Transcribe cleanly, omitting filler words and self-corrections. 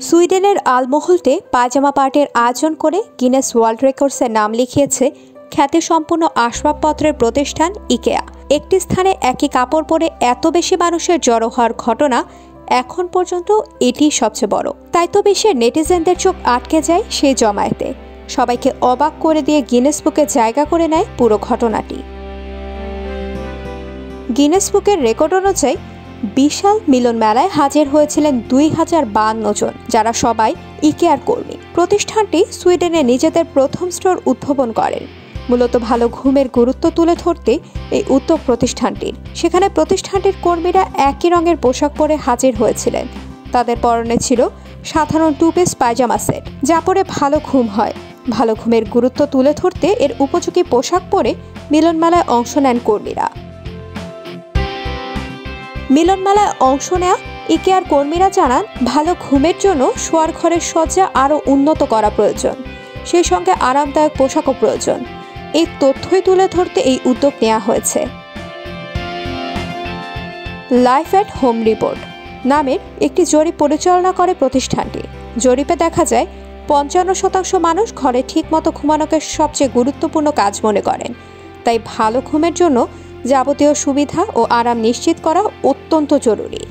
সুইডেনের আলমোহল্টে পায়জামা পার্টির আয়োজন করে গিনেস ওয়ার্ল্ড রেকর্ডসের নাম লিখিয়েছে খ্যাতিসম্পন্ন আসবাবপত্রের প্রতিষ্ঠান ইকেয়া। একটি স্থানে একই কাপড় পরে এত বেশি মানুষের জড়ো হওয়ার ঘটনা এখন পর্যন্ত এটিই সবচেয়ে বড়। তাই তো বিশ্বের নেটিজেনদের চোখ আটকে যায় সেই জমায়েতে। সবাইকে অবাক করে দিয়ে গিনেস বুকে জায়গা করে নেয় পুরো ঘটনাটি। গিনেস বুকের রেকর্ড অনুযায়ী বিশাল মিলন মেলায় হাজির হয়েছিলেন 2052 জন, যারা সবাই ইকেয়ার কর্মী। প্রতিষ্ঠানটি সুইডেনে নিজেদের প্রথম স্টোর উদ্ভাবন করেন। মূলত ভালো ঘুমের গুরুত্ব তুলে ধরতে এই উদ্যোগ প্রতিষ্ঠানটির। সেখানে প্রতিষ্ঠানটির কর্মীরা একই রঙের পোশাক পরে হাজির হয়েছিলেন। তাদের পরনে ছিল সাধারণ 2 পিস পায়জামা সেট, যা পরে ভালো ঘুম হয়। ভালো ঘুমের গুরুত্ব তুলে ধরতে এর উপযোগী পোশাক পরে মিলন মেলায় অংশ নেন কর্মীরা। মিলন মেলায় অংশ নেওয়া ইকেয়ার কর্মীরা জানান, ভালো ঘুমের জন্য শোয়ার ঘরের সজ্জা আরও উন্নত করা প্রয়োজন, সেই সঙ্গে আরামদায়ক পোশাকও প্রয়োজন। এই তথ্যই তুলে ধরতে এই উদ্যোগ নেওয়া হয়েছে। লাইফ অ্যাট হোম রিপোর্ট নামের একটি জরিপ পরিচালনা করে প্রতিষ্ঠানটি। জরিপে দেখা যায় 55% মানুষ ঘরে ঠিকমতো ঘুমানোকে সবচেয়ে গুরুত্বপূর্ণ কাজ মনে করেন। তাই ভালো ঘুমের জন্য যাবতীয় সুবিধা ও আরাম নিশ্চিত করা অত্যন্ত জরুরি।